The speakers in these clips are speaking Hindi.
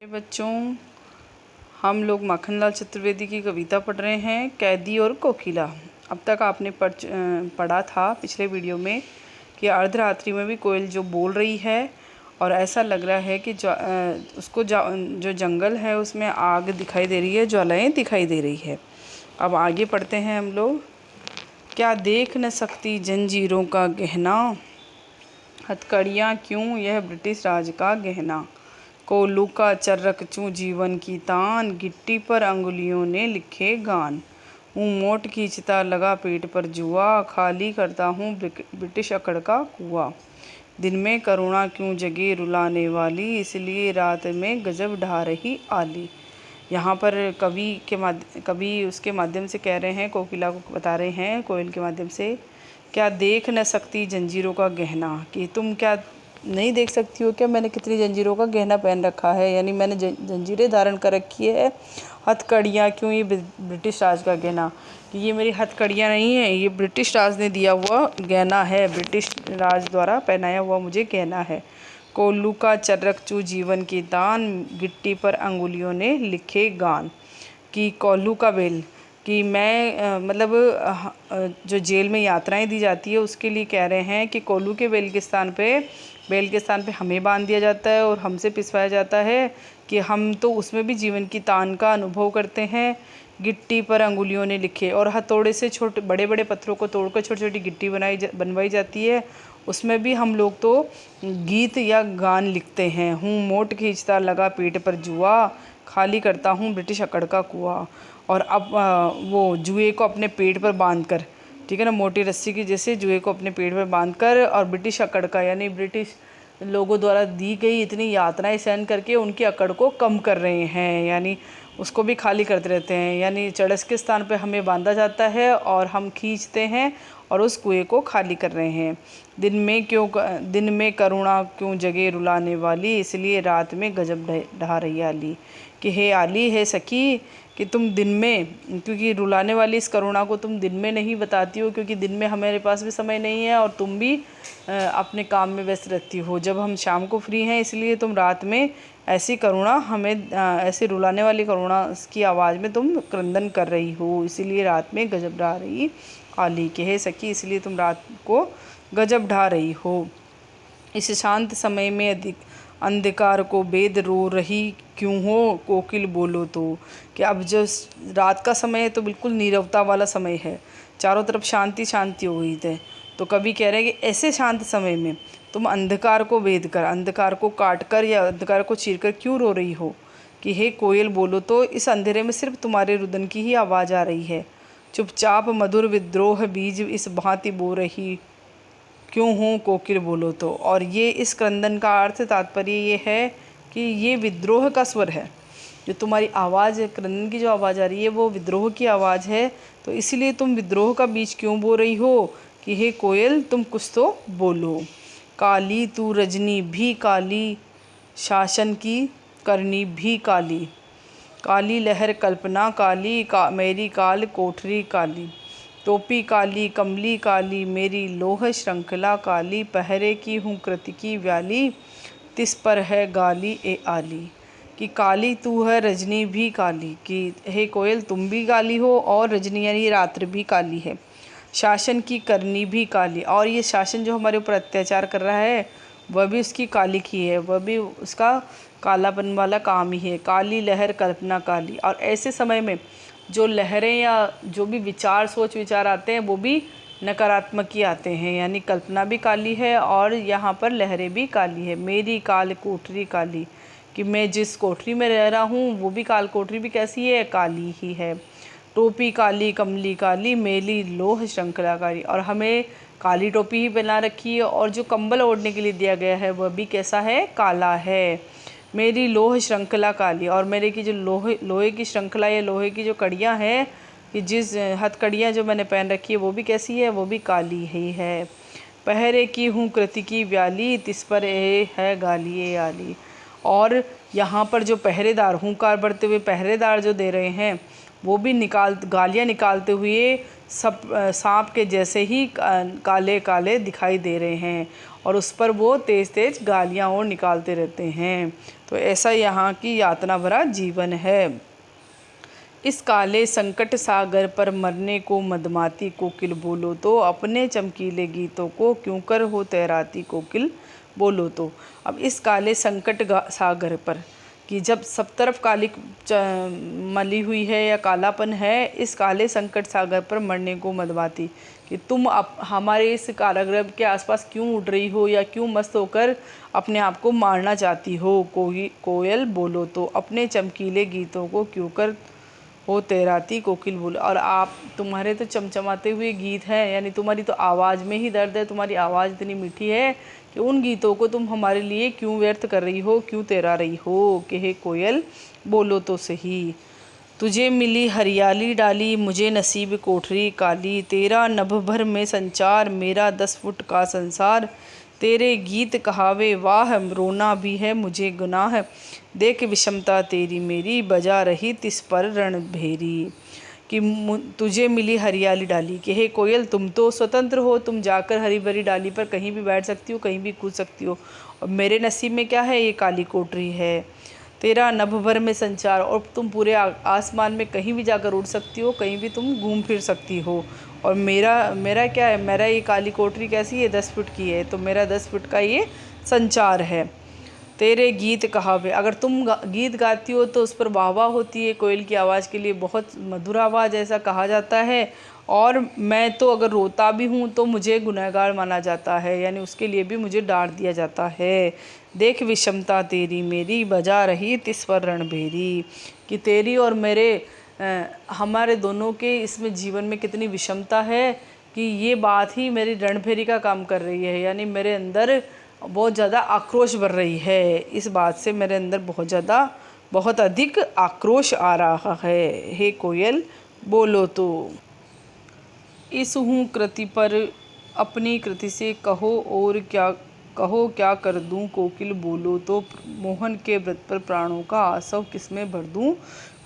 बच्चों, हम लोग माखनलाल चतुर्वेदी की कविता पढ़ रहे हैं, कैदी और कोकिला। अब तक आपने पढ़ा था पिछले वीडियो में कि अर्धरात्रि में भी कोयल जो बोल रही है और ऐसा लग रहा है कि जो जंगल है उसमें आग दिखाई दे रही है, ज्वालाएं दिखाई दे रही है। अब आगे पढ़ते हैं हम लोग। क्या देख न सकती जंजीरों का गहना, हथकड़ियाँ क्यों यह ब्रिटिश राज का गहना। कोल्लू का चर्रक चूँ जीवन की तान, गिट्टी पर अंगुलियों ने लिखे गान। मुँह मोट खींचता लगा पेट पर जुआ, खाली करता हूँ ब्रिटिश अकड़ का कुआं। दिन में करुणा क्यों जगे रुलाने वाली, इसलिए रात में गजब ढा रही आली। यहाँ पर कवि उसके माध्यम से कह रहे हैं, कोकिला को बता रहे हैं कोयल के माध्यम से, क्या देख न सकती जंजीरों का गहना, कि तुम क्या नहीं देख सकती हो क्या मैंने कितनी जंजीरों का गहना पहन रखा है, यानी मैंने जंजीरें धारण कर रखी है। हथकड़ियाँ क्यों, ये ब्रिटिश राज का गहना, कि ये मेरी हथकड़ियाँ नहीं है, ये ब्रिटिश राज ने दिया हुआ गहना है, ब्रिटिश राज द्वारा पहनाया हुआ मुझे गहना है। कोल्लू का चर्रक चू जीवन की तान, गिट्टी पर अंगुलियों ने लिखे गान। कि कोल्लू का बेल, कि मैं जो जेल में यात्राएं दी जाती है उसके लिए कह रहे हैं कि कोल्लू के बेल के स्थान पे हमें बांध दिया जाता है और हमसे पिसवाया जाता है कि हम तो उसमें भी जीवन की तान का अनुभव करते हैं। गिट्टी पर अंगुलियों ने लिखे, और हथौड़े से छोटे बड़े बड़े पत्थरों को तोड़कर छोटी छोटी गिट्टी बनवाई जाती है, उसमें भी हम लोग तो गीत या गान लिखते हैं। हूँ मोट खींचता लगा पेट पर जुआ, खाली करता हूँ ब्रिटिश अकड़ का कुआं। और अब वो जुए को अपने पेट पर बांधकर, ठीक है ना, मोटी रस्सी की जैसे जुए को अपने पेट पर बांधकर, और ब्रिटिश अकड़ का यानी ब्रिटिश लोगों द्वारा दी गई इतनी यातनाएं सहन करके उनकी अकड़ को कम कर रहे हैं, यानी उसको भी खाली करते रहते हैं। यानी चड़स के स्थान पे हमें बांधा जाता है और हम खींचते हैं और उस कुएं को खाली कर रहे हैं। दिन में करुणा क्यों जगे रुलाने वाली, इसलिए रात में गजब ढा रही आली। कि हे आली, हे सखी, कि तुम दिन में, क्योंकि रुलाने वाली इस करुणा को तुम दिन में नहीं बताती हो, क्योंकि दिन में हमारे पास भी समय नहीं है और तुम भी अपने काम में व्यस्त रहती हो। जब हम शाम को फ्री हैं, इसलिए तुम रात में ऐसी करुणा हमें, ऐसी रुलाने वाली करुणा की आवाज़ में तुम क्रंदन कर रही हो, इसीलिए रात में गजब ढा रही आली। कि हे सखी, इसलिए तुम रात को गजब ढा रही हो। इस शांत समय में अंधकार को बेद रो रही क्यों हो, कोकिल बोलो तो। कि अब जो रात का समय है तो बिल्कुल नीरवता वाला समय है, चारों तरफ शांति शांति हो गई है। तो कवि कह रहे हैं कि ऐसे शांत समय में तुम अंधकार को वेद कर, अंधकार को काट कर या अंधकार को चीर कर क्यों रो रही हो। कि हे कोयल बोलो तो, इस अंधेरे में सिर्फ तुम्हारे रुदन की ही आवाज़ आ रही है। चुपचाप मधुर विद्रोह बीज इस भांति बो रही क्यों हूँ, कोकिल बोलो तो। और ये इस क्रंदन का अर्थ तात्पर्य ये है कि ये विद्रोह का स्वर है, जो तुम्हारी आवाज़ है, क्रंदन की जो आवाज़ आ रही है वो विद्रोह की आवाज़ है। तो इसीलिए तुम विद्रोह का बीज क्यों बो रही हो, कि हे कोयल तुम कुछ तो बोलो। काली तू रजनी भी काली, शासन की करनी भी काली। काली लहर कल्पना काली, मेरी काल कोठरी काली। टोपी काली कमली काली, मेरी लोह श्रृंखला काली। पहरे की हूँ कृति की व्याली, तिस पर है गाली ए आली। कि काली तू है रजनी भी काली, कि हे कोयल तुम भी काली हो और रजनी यानी रात्रि भी काली है। शासन की करनी भी काली, और ये शासन जो हमारे ऊपर अत्याचार कर रहा है वह भी उसकी काली की है, वह भी उसका कालापन वाला काम ही है। काली लहर कल्पना काली, और ऐसे समय में जो लहरें या जो भी सोच विचार आते हैं वो भी नकारात्मक ही आते हैं, यानी कल्पना भी काली है और यहाँ पर लहरें भी काली है। मेरी काल कोठरी काली, कि मैं जिस कोठरी में रह रहा हूँ वो भी काल कोठरी भी कैसी है, काली ही है। टोपी काली कमली काली, मेरी लोह श्रृंखला काली, और हमें काली टोपी ही पहना रखी है और जो कंबल ओढ़ने के लिए दिया गया है वह भी कैसा है, काला है। मेरी लोह श्रृंखला काली, और मेरे की जो लोहे की श्रृंखला या लोहे की जो कड़ियाँ हैं, कि जिस हथकड़ियाँ जो मैंने पहन रखी है वो भी कैसी है, वो भी काली ही है। पहरे की हूँ कृति की व्याली, तिस पर है गाली ए आली। और यहाँ पर जो पहरेदार, हुंकार बढ़ते हुए पहरेदार जो दे रहे हैं वो भी गालियाँ निकालते हुए सब सांप के जैसे ही काले काले दिखाई दे रहे हैं और उस पर वो तेज़ तेज़ गालियाँ और निकालते रहते हैं। तो ऐसा यहाँ की यातना भरा जीवन है। इस काले संकट सागर पर मरने को मदमाती कोकिल बोलो तो, अपने चमकीले गीतों को क्यों कर हो तैराती कोकिल बोलो तो। अब इस काले संकट सागर पर कि जब सब तरफ काली मली हुई है या कालापन है, इस काले संकट सागर पर मरने को मदमाती कि तुम हमारे इस कारागृह के आसपास क्यों उड़ रही हो या क्यों मस्त होकर अपने आप को मारना चाहती हो कोयल बोलो तो, अपने चमकीले गीतों को क्यों कर हो तैराती कोकिल बोलो। और आप तुम्हारे तो चमचमाते हुए गीत हैं, यानी तुम्हारी तो आवाज़ में ही दर्द है, तुम्हारी आवाज़ इतनी मीठी है कि उन गीतों को तुम हमारे लिए क्यों व्यर्थ कर रही हो, क्यों तैरा रही हो कि हे कोयल बोलो तो सही। तुझे मिली हरियाली डाली, मुझे नसीब कोठरी काली, तेरा नभ भर में संचार, मेरा 10 फुट का संसार, तेरे गीत कहावे वाह, रोना भी है मुझे गुनाह, देख विषमता तेरी मेरी, बजा रही तिस पर रणभेरी। कि तुझे मिली हरियाली डाली कि हे कोयल तुम तो स्वतंत्र हो, तुम जाकर हरी भरी डाली पर कहीं भी बैठ सकती हो, कहीं भी कूद सकती हो, और मेरे नसीब में क्या है, ये काली कोठरी है। तेरा नभ भर में संचार, और तुम पूरे आसमान में कहीं भी जाकर उड़ सकती हो, कहीं भी तुम घूम फिर सकती हो, और मेरा क्या है, मेरा ये काली कोठरी कैसी है, 10 फुट की है, तो मेरा 10 फुट का ये संचार है। तेरे गीत कहावे, अगर तुम गीत गाती हो तो उस पर वाह वाह होती है, कोयल की आवाज़ के लिए बहुत मधुर आवाज़ ऐसा कहा जाता है। और मैं तो अगर रोता भी हूँ तो मुझे गुनहगार माना जाता है, यानी उसके लिए भी मुझे डांट दिया जाता है। देख विषमता तेरी मेरी, बजा रही तिस पर रणभेरी। कि तेरी और मेरे हमारे दोनों के इसमें जीवन में कितनी विषमता है कि ये बात ही मेरी रणभेरी का काम कर रही है, यानी मेरे अंदर बहुत ज़्यादा आक्रोश भर रही है। इस बात से मेरे अंदर बहुत अधिक आक्रोश आ रहा है, हे कोयल बोलो तो। इस हूँ कृति पर अपनी कृति से कहो क्या कर दूँ कोकिल बोलो तो, मोहन के व्रत पर प्राणों का आसव किसमें भर दूँ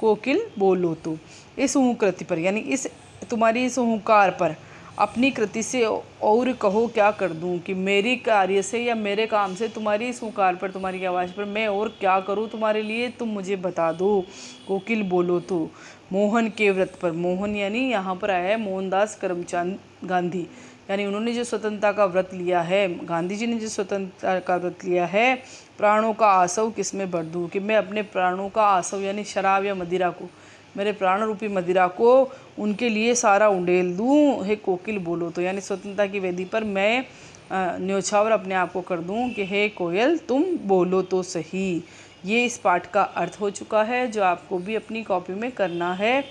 कोकिल बोलो तो। इस हूँ कृति पर यानी इस तुम्हारी इस हुंकार पर अपनी कृति से और कहो क्या कर दूं, कि मेरी कार्य से या मेरे काम से तुम्हारी इस हुंकार पर, तुम्हारी आवाज़ पर मैं और क्या करूं तुम्हारे लिए, तुम मुझे बता दो कोकिल बोलो तो। मोहन के व्रत पर, मोहन यानी यहाँ पर आया है मोहनदास करमचंद गांधी, यानी उन्होंने जो स्वतंत्रता का व्रत लिया है, गांधी जी ने जो स्वतंत्रता का व्रत लिया है, प्राणों का आसव किसमें भर दूँ, कि मैं अपने प्राणों का आसव यानी शराब या मदिरा को, मेरे प्राण रूपी मदिरा को उनके लिए सारा उंडेल दूँ, हे कोकिल बोलो तो, यानी स्वतंत्रता की वेदी पर मैं न्योछावर अपने आप को कर दूँ कि हे कोयल तुम बोलो तो सही। ये इस पाठ का अर्थ हो चुका है, जो आपको भी अपनी कॉपी में करना है।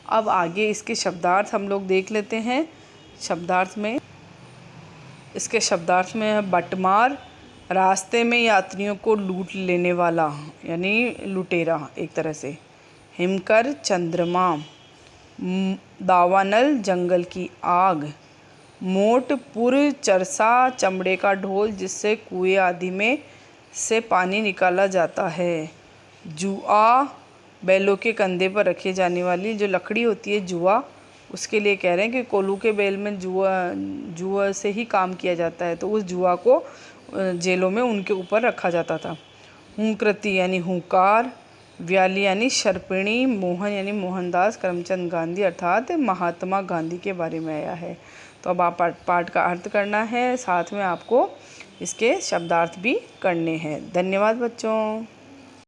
अब आगे इसके शब्दार्थ हम लोग देख लेते हैं। इसके शब्दार्थ में है बटमार, रास्ते में यात्रियों को लूट लेने वाला यानी लुटेरा एक तरह से। हिमकर, चंद्रमा, दावानल, जंगल की आग, मोट, पुर, चरसा, चमड़े का ढोल जिससे कुएं आदि में से पानी निकाला जाता है। जुआ, बैलों के कंधे पर रखे जाने वाली जो लकड़ी होती है जुआ, उसके लिए कह रहे हैं कि कोल्हू के बैल में जुआ से ही काम किया जाता है, तो उस जुआ को जेलों में उनके ऊपर रखा जाता था। हुंकृति यानी हुंकार, व्याली यानी शर्पिणी, मोहन यानी मोहनदास करमचंद गांधी अर्थात महात्मा गांधी के बारे में आया है। तो अब आप पाठ का अर्थ करना है, साथ में आपको इसके शब्दार्थ भी करने हैं। धन्यवाद बच्चों।